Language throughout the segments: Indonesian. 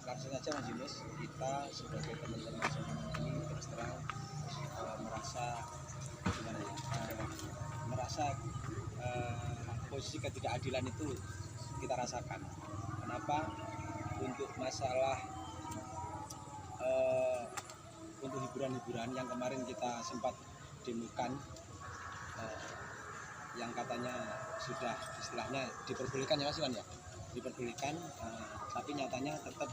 langsung aja Mas Yunus, kita sebagai teman-teman semua ini terus terang merasa gimana ya, merasa posisi ketidakadilan itu kita rasakan. Kenapa? Untuk masalah untuk hiburan-hiburan yang kemarin kita sempat demukan, yang katanya sudah istilahnya diperbolehkan ya Mas Iwan ya, diperbolehkan, tapi nyatanya tetap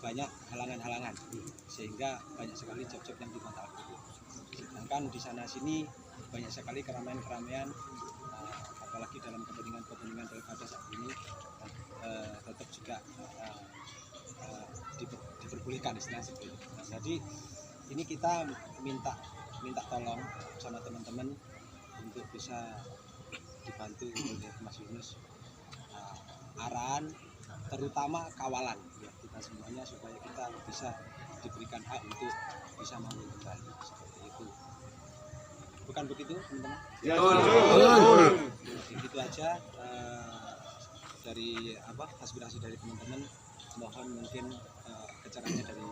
banyak halangan-halangan sehingga banyak sekali job-job yang dibatalkan. Sedangkan di sana sini banyak sekali keramaian-keramaian, apalagi dalam kepentingan daripada saat ini tetap juga diperbolehkan istilah seperti itu. Nah, jadi ini kita minta tolong sama teman-teman untuk bisa dibantu oleh Mas Yunus, arahan terutama kawalan ya kita semuanya supaya kita bisa diberikan hak untuk bisa manggung kembali seperti itu. Bukan begitu teman-teman? Ya, Itu aja dari aspirasi dari teman-teman. Mohon mungkin keterangannya dari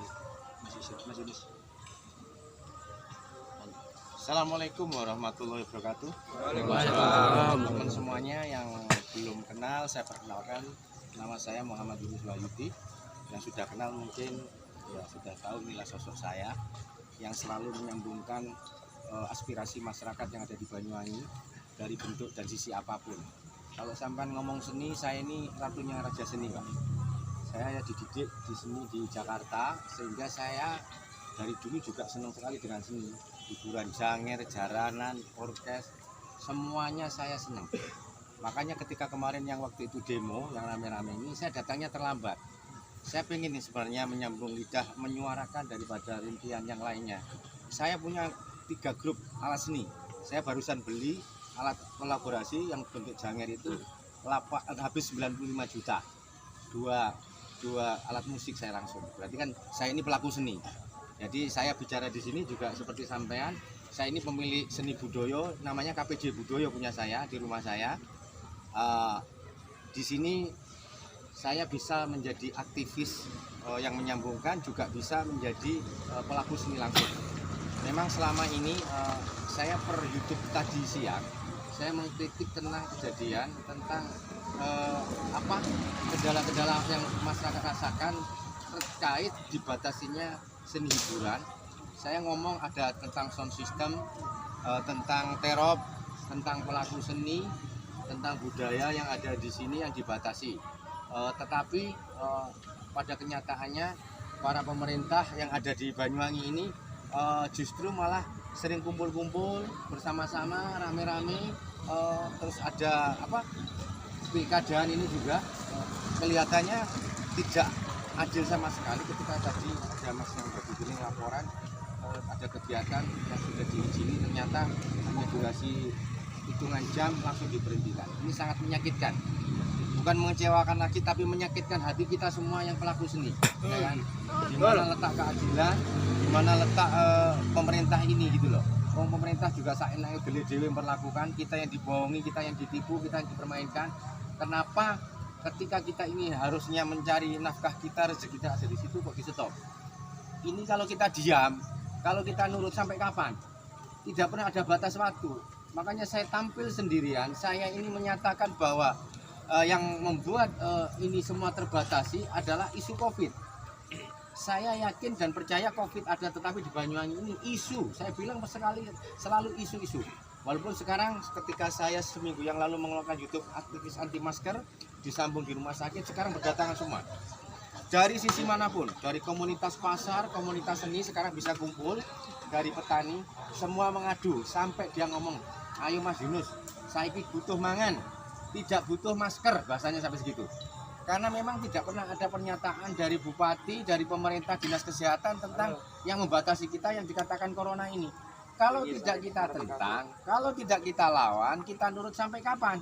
Mas Yunus. Assalamualaikum warahmatullahi wabarakatuh. Waalaikumsalam. Teman semuanya yang belum kenal, saya perkenalkan, nama saya Muhammad Yunus Wahyudi. Yang sudah kenal mungkin ya sudah tahu inilah sosok saya yang selalu menyambungkan aspirasi masyarakat yang ada di Banyuwangi dari bentuk dan sisi apapun. Kalau sampai ngomong seni, saya ini ratunya raja seni, Pak. Saya dididik di seni di Jakarta, sehingga saya dari dulu juga senang sekali dengan seni. Hiburan janger, jaranan, orkes, semuanya saya senang. Makanya ketika kemarin yang waktu itu demo, yang rame-rame ini, saya datangnya terlambat. Saya pengen nih sebenarnya menyambung lidah, menyuarakan daripada rintian yang lainnya. Saya punya 3 grup alat seni. Saya barusan beli alat kolaborasi yang bentuk janger itu habis 95 juta. Dua alat musik saya langsung. Berarti kan saya ini pelaku seni. Jadi saya bicara di sini juga seperti sampean. Saya ini pemilik seni budaya, namanya KPJ Budaya punya saya di rumah saya. Di sini saya bisa menjadi aktivis yang menyambungkan, juga bisa menjadi pelaku seni langsung. Memang selama ini saya per YouTube tadi siang saya mengkritik tentang kejadian, tentang kendala-kendala yang masyarakat rasakan terkait dibatasinya seni hiburan. Saya ngomong ada tentang sound system, tentang terop, tentang pelaku seni, tentang budaya yang ada di sini yang dibatasi. Tetapi pada kenyataannya para pemerintah yang ada di Banyuwangi ini justru malah sering kumpul-kumpul bersama-sama, rame-rame, terus ada pilkadaan ini juga kelihatannya tidak adil sama sekali. Ketika tadi ada mas yang berbicara laporan ada kegiatan yang sudah diizini ternyata hanya durasi hitungan jam langsung diberhentikan. Ini sangat menyakitkan, bukan mengecewakan lagi tapi menyakitkan hati kita semua yang pelaku seni, ya kan? Di mana letak keadilan, di mana letak pemerintah ini gitu loh. Pemerintah juga saenaknya gede-gede memperlakukan kita, yang dibohongi, kita yang ditipu, kita yang dipermainkan. Kenapa ketika kita ini harusnya mencari nafkah kita, rezeki kita ada di situ kok di stop? Ini kalau kita diam, kalau kita nurut sampai kapan? Tidak pernah ada batas waktu. Makanya saya tampil sendirian. Saya ini menyatakan bahwa yang membuat ini semua terbatasi adalah isu COVID. Saya yakin dan percaya COVID ada, tetapi di Banyuwangi ini isu. Saya bilang selalu isu-isu. Walaupun sekarang ketika saya seminggu yang lalu mengeluarkan YouTube aktivis anti masker, disambung di rumah sakit, sekarang berdatangan semua. Dari sisi manapun, dari komunitas pasar, komunitas seni sekarang bisa kumpul, dari petani, semua mengadu. Sampai dia ngomong, ayo Mas Yunus, saya butuh mangan, tidak butuh masker, bahasanya sampai segitu. Karena memang tidak pernah ada pernyataan dari bupati, dari pemerintah, dinas kesehatan tentang yang membatasi kita yang dikatakan corona ini. Kalau tidak kita tentang, kalau tidak kita lawan, kita nurut sampai kapan?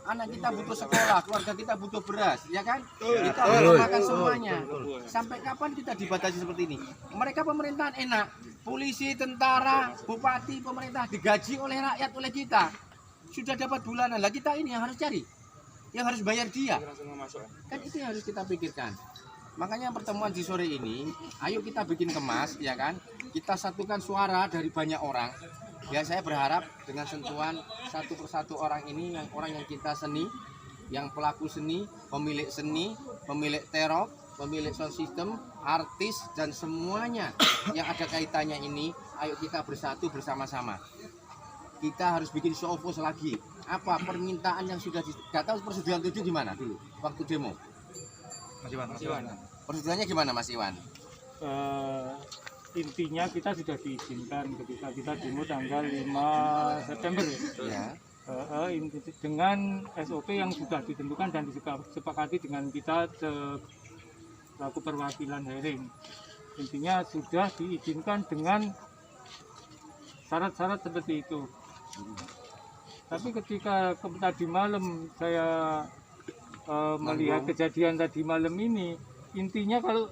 Anak kita butuh sekolah, keluarga kita butuh beras, ya kan? Kita harus makan semuanya. Sampai kapan kita dibatasi seperti ini? Mereka pemerintahan enak, polisi, tentara, bupati, pemerintah digaji oleh rakyat, oleh kita. Sudah dapat bulanan, lah kita ini yang harus cari. yang harus bayar dia. Kan itu yang harus kita pikirkan. Makanya pertemuan di sore ini, ayo kita bikin kemas, ya kan? Kita satukan suara dari banyak orang. Ya, saya berharap dengan sentuhan satu persatu orang ini, yang orang yang cinta seni, yang pelaku seni, pemilik terop, pemilik sound system, artis, dan semuanya yang ada kaitannya ini, ayo kita bersatu bersama-sama. Kita harus bikin show of force lagi. Apa permintaan yang sudah nggak tahu persetujuan 7 gimana dulu waktu demo? Mas Iwan. Persetujuannya gimana, Mas Iwan? Intinya kita sudah diizinkan ketika kita demo tanggal 5 September ya. Dengan SOP yang sudah ditentukan dan disepakati dengan kita selaku perwakilan hearing. Intinya sudah diizinkan dengan syarat-syarat seperti itu. Tapi ketika tadi malam saya melihat kejadian tadi malam ini, intinya kalau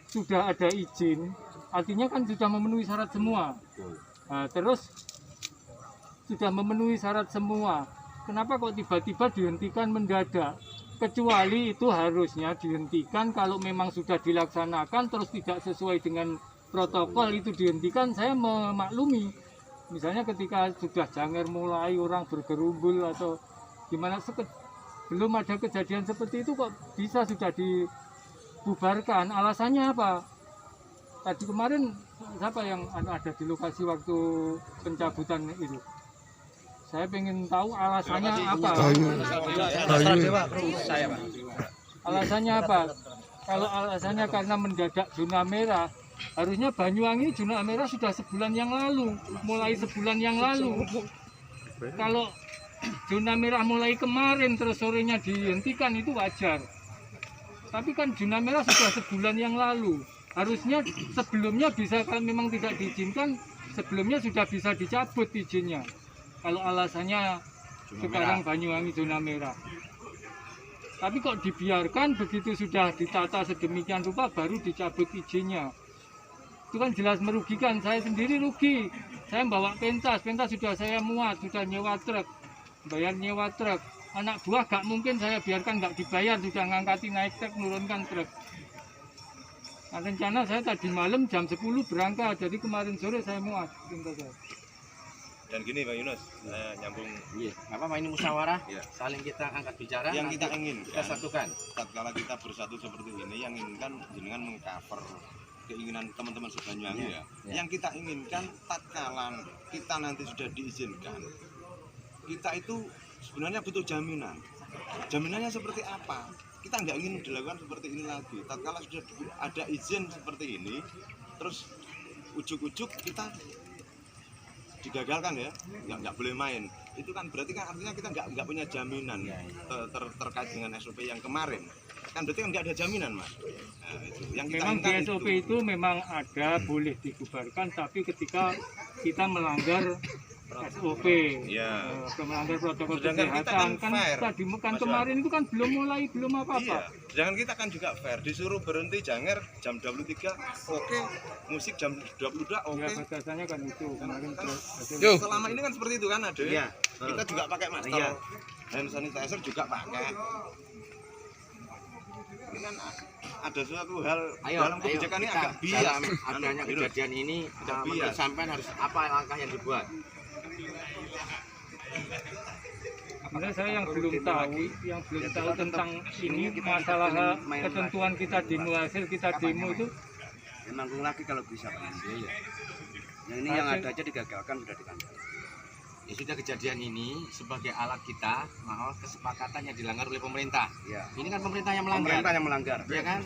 sudah ada izin, artinya kan sudah memenuhi syarat semua. Nah, terus sudah memenuhi syarat semua, kenapa kok tiba-tiba dihentikan mendadak? Kecuali itu harusnya dihentikan kalau memang sudah dilaksanakan terus tidak sesuai dengan protokol, itu dihentikan, saya memaklumi. Misalnya ketika sudah Janger mulai orang bergerumbul atau gimana, belum ada kejadian seperti itu kok bisa sudah dibubarkan. Alasannya apa? Tadi kemarin siapa yang ada di lokasi waktu pencabutan itu? Saya pengen tahu alasannya apa. Alasannya apa? Kalau alasannya karena mendadak zona merah, harusnya Banyuwangi zona merah sudah sebulan yang lalu, mulai sebulan yang lalu. Kalau zona merah mulai kemarin terus sorenya dihentikan itu wajar. Tapi kan zona merah sudah sebulan yang lalu. Harusnya sebelumnya bisa, kalau memang tidak diizinkan, sebelumnya sudah bisa dicabut izinnya. Kalau alasannya sekarang Banyuwangi zona merah. Tapi kok dibiarkan begitu sudah ditata sedemikian rupa baru dicabut izinnya. Itu kan jelas merugikan, saya sendiri rugi. Saya bawa pentas sudah saya muat, sudah nyewa truk, bayar nyewa truk. Anak buah gak mungkin saya biarkan gak dibayar, sudah ngangkati naik truk, menurunkan truk. Nah, rencana saya tadi malam jam 10 berangkat, jadi kemarin sore saya muat pentas saya. Dan gini Pak Yunus, nyambung. Iya, apa ini musyawarah? Iya. Saling kita angkat bicara. Yang kita ingin, kita satukan. tatkala kita bersatu seperti ini, yang inginkan jenengan mengcover keinginan teman-teman Banyuwangi ya. Yang kita inginkan tatkala kita nanti sudah diizinkan, kita itu sebenarnya butuh jaminan. Jaminannya seperti apa? Kita nggak ingin dilakukan seperti ini lagi. Tatkala sudah ada izin seperti ini, terus ujuk-ujuk kita digagalkan ya, nggak boleh main. Itu kan berarti kan artinya kita nggak punya jaminan terkait dengan SOP yang kemarin. Kan berarti kan nggak ada jaminan, Mas. Nah, itu. Yang kita memang di SOP itu memang ada boleh dibubarkan, tapi ketika kita melanggar SOP, melanggar protokol kesehatan, kan tadi kemarin itu kan belum apa-apa. Iya. Jangan kita kan juga fair, disuruh berhenti Janger jam 23, oke, musik jam 22, oke. Ya, batasannya kan itu kemarin. Selama ini kan seperti itu kan ada. Iya. Kita juga pakai masker, hand sanitizer juga pakai. Ini kan ada suatu hal dalam kebijakan ini agak bias. Dalam adanya kejadian ini, menurut sampean harus apa langkah yang dibuat? Sebenarnya saya yang belum tahu tentang ini masalah ketentuan kita demo, hasil kita demo itu manggung lagi kalau bisa Pak. Yang ini yang ada aja digagalkan sudah dikantor. Ya sudah, kejadian ini sebagai alat kita, maaf, kesepakatan yang dilanggar oleh pemerintah. Ya. Ini kan pemerintah yang melanggar. Pemerintah yang melanggar. Ya kan?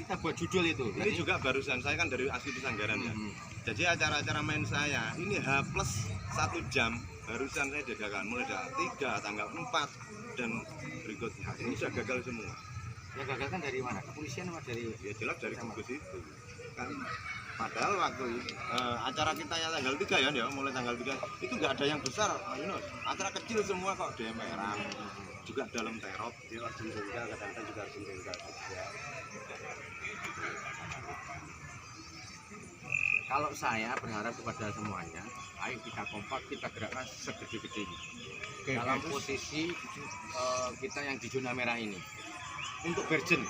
Kita buat judul itu. Ini juga barusan saya kan dari asli Pesanggaran ya. Jadi acara-acara main saya ini H+1 jam barusan saya digagalkan mulai dari 3 tanggal 4 dan berikutnya. Ini sudah gagal semua. Ya gagal kan dari mana? Kepolisian atau dari? Ya jelas dari gugus itu. Kan padahal waktu acara kita yang tanggal 3 ya, mulai tanggal 3 itu nggak ada yang besar, Pak Yunus. Acara kecil semua kok, DMR juga dalam terop. Di Arjun Tunggal kadang-kadang juga Arjun Tunggal. Kalau saya berharap kepada semuanya, ayo kita kompak, kita gerakkan segede-gedenya. Dalam posisi kita yang di zona merah ini. Untuk Bergen,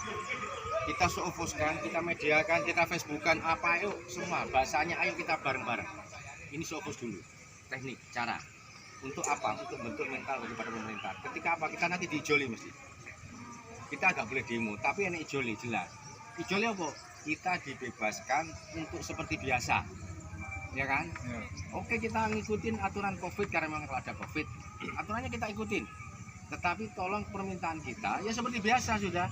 kita sofoskan, kita mediakan, kita facebookan, apa ayo semua. Bahasanya ayo kita bareng-bareng. Ini sofos dulu, teknik, cara. Untuk apa? Untuk bentuk mental daripada pemerintah. Ketika apa? Kita nanti diijoli mesti. Kita agak boleh demo, tapi ini ijoli jelas. Ijoli apa? Kita dibebaskan untuk seperti biasa, ya kan? Ya. Oke, kita ngikutin aturan COVID karena memang kalau ada COVID, aturannya kita ikutin. Tetapi tolong permintaan kita ya seperti biasa sudah.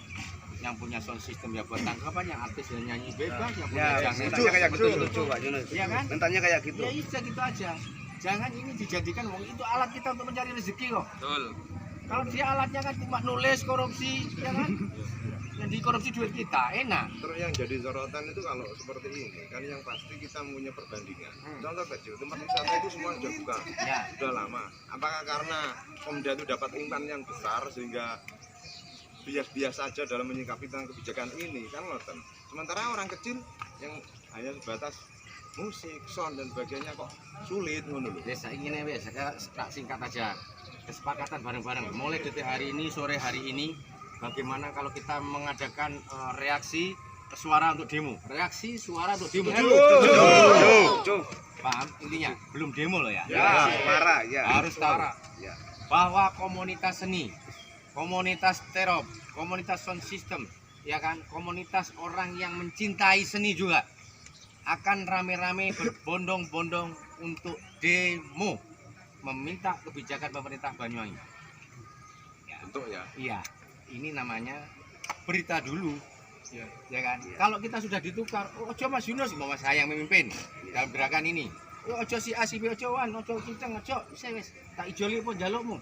Yang punya sound system ya buat tangkapan, yang artis dan nyanyi bebas, yang punya Ya, jangan mintanya kayak gitu, Pak Yunus. Iya kan? Mintanya kayak gitu. Ya iya gitu aja. Jangan ini dijadikan wong itu alat kita untuk mencari rezeki kok. Betul. Kalau dia alatnya kan cuma nulis korupsi, ya kan? Yang dikorupsi duit kita, enak. Terus yang jadi sorotan itu kalau seperti ini kan yang pasti kita punya perbandingan. Contoh kecil, tempat wisata itu semua sudah buka, Ya. sudah lama. Apakah karena Pemda itu dapat impact yang besar sehingga bias-bias saja dalam menyikapi tentang kebijakan ini kan loten. Sementara orang kecil yang hanya sebatas musik, sound dan sebagainya kok sulit ngono lho. Wes saiki ngene wes, tak singkat aja. Kesepakatan bareng-bareng mulai detik hari ini, sore hari ini, bagaimana kalau kita mengadakan reaksi suara untuk demo. Reaksi suara untuk demo. Cuk. Paham intinya? Belum demo loh ya. Ya, marah ya. Harus tahu Ya. bahwa komunitas seni, komunitas terop, komunitas sound system, ya kan, komunitas orang yang mencintai seni juga akan rame-rame berbondong-bondong untuk demo meminta kebijakan pemerintah Banyuwangi. Bentuk ya. Iya, ini namanya berita dulu, ya kan. Iya. Kalau kita sudah ditukar, oh, ojo Mas Yunus, bahwa saya yang memimpin dalam gerakan ini. Oh, ojo si A, si B, ojo Wan, ojo Ciceng, ojo, wis, tak ijoli pun jalukmu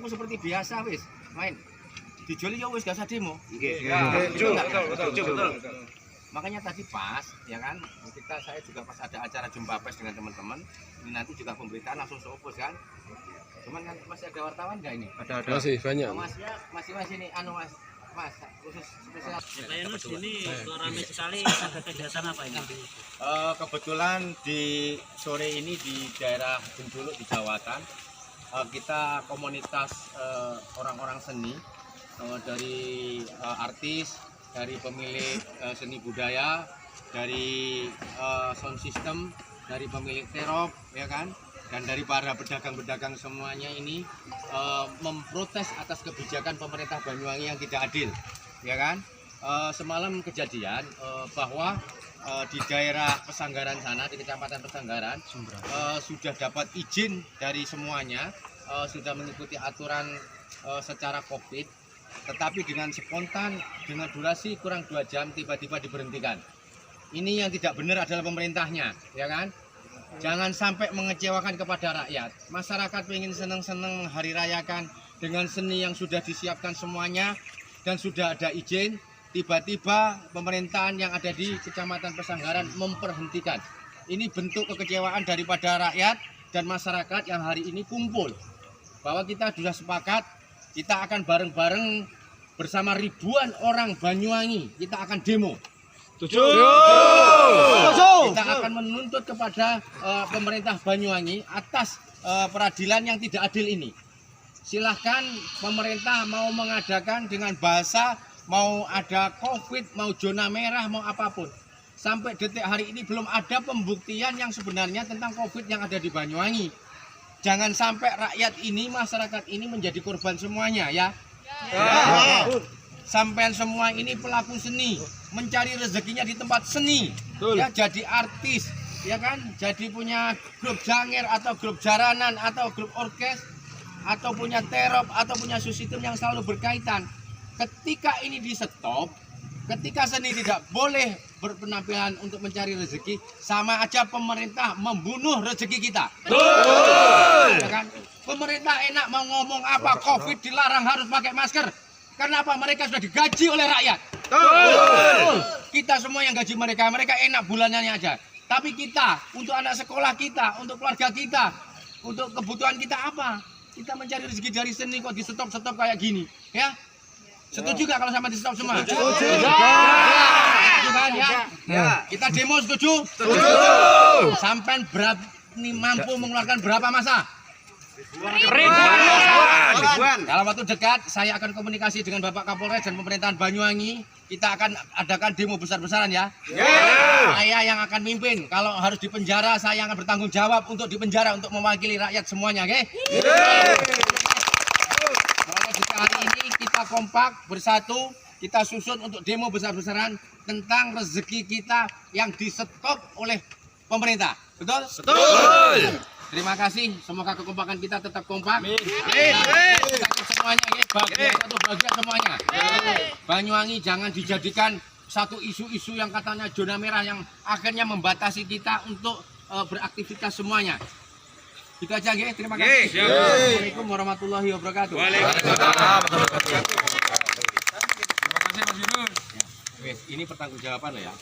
seperti biasa wis, main. Dijoli ya wis gak usah demo. Nggih. Ya, Cuk, betul. Makanya tadi pas, ya kan, saya juga pas ada acara jumpa pers dengan teman-teman, ini nanti juga pemberitaan langsung sopos kan. Cuman kan masih ada wartawan nggak ini? Masih banyak. Oh, mas ini mas khusus spesial. Pak Yunus, ini kok ramai sekali, ada kegiatan apa ini? Kebetulan di sore ini di daerah Benduluk di Jawatan, kita komunitas orang-orang seni dari artis, dari pemilik seni budaya, dari sound system, dari pemilik terop, ya kan, dan dari para pedagang-pedagang semuanya ini memprotes atas kebijakan pemerintah Banyuwangi yang tidak adil, ya kan. Semalam kejadian bahwa di daerah Pesanggaran sana, di Kecamatan Pesanggaran, sudah dapat izin dari semuanya, sudah mengikuti aturan secara COVID. Tetapi dengan spontan, dengan durasi kurang 2 jam tiba-tiba diberhentikan. Ini yang tidak benar adalah pemerintahnya, ya kan? Jangan sampai mengecewakan kepada rakyat. Masyarakat ingin senang-senang hari rayakan dengan seni yang sudah disiapkan semuanya dan sudah ada izin. Tiba-tiba pemerintahan yang ada di Kecamatan Pesanggaran memberhentikan. Ini bentuk kekecewaan daripada rakyat dan masyarakat yang hari ini kumpul. Bahwa kita sudah sepakat, kita akan bareng-bareng bersama ribuan orang Banyuwangi. Kita akan demo. Kita akan menuntut kepada pemerintah Banyuwangi atas peradilan yang tidak adil ini. Silahkan pemerintah mau mengadakan dengan bahasa, mau ada COVID, mau zona merah, mau apapun. Sampai detik hari ini belum ada pembuktian yang sebenarnya tentang COVID yang ada di Banyuwangi. Jangan sampai rakyat ini, masyarakat ini menjadi korban semuanya ya. Sampai semua ini pelaku seni, mencari rezekinya di tempat seni. Ya, jadi artis, ya kan? Jadi punya grup janger atau grup jaranan atau grup orkes atau punya terop atau punya sistem yang selalu berkaitan. Ketika ini di stop, ketika seni tidak boleh berpenampilan untuk mencari rezeki, sama aja pemerintah membunuh rezeki kita. Ya kan? Pemerintah enak mau ngomong apa, COVID dilarang harus pakai masker. Karena apa? Mereka sudah digaji oleh rakyat. Kita semua yang gaji mereka enak bulanannya aja. Tapi kita, untuk anak sekolah kita, untuk keluarga kita, untuk kebutuhan kita apa? Kita mencari rezeki dari seni kok di stop-stop kayak gini, ya? Setuju gak kalau sama di stop semua? Setuju. kan ya? Ya. Kita demo setuju? Sampai mampu mengeluarkan berapa masa? Ribuan. Dalam waktu dekat saya akan komunikasi dengan Bapak Kapolres dan pemerintahan Banyuwangi. Kita akan adakan demo besar-besaran ya. Saya yang akan mimpin. Kalau harus dipenjara, saya akan bertanggung jawab untuk dipenjara untuk mewakili rakyat semuanya, oke? Mulai dari hari ini kita kompak bersatu, kita susun untuk demo besar-besaran tentang rezeki kita yang di-stop oleh pemerintah. Betul? Betul. Terima kasih, semoga kekompakan kita tetap kompak. Semuanya, bahagia semuanya. Banyuwangi jangan dijadikan satu isu-isu yang katanya zona merah yang akhirnya membatasi kita untuk beraktivitas semuanya. Itu aja, Ge. Terima kasih. Assalamualaikum warahmatullahi wabarakatuh. Terima kasih, Mas Yunus. Ini pertanggungjawaban ya.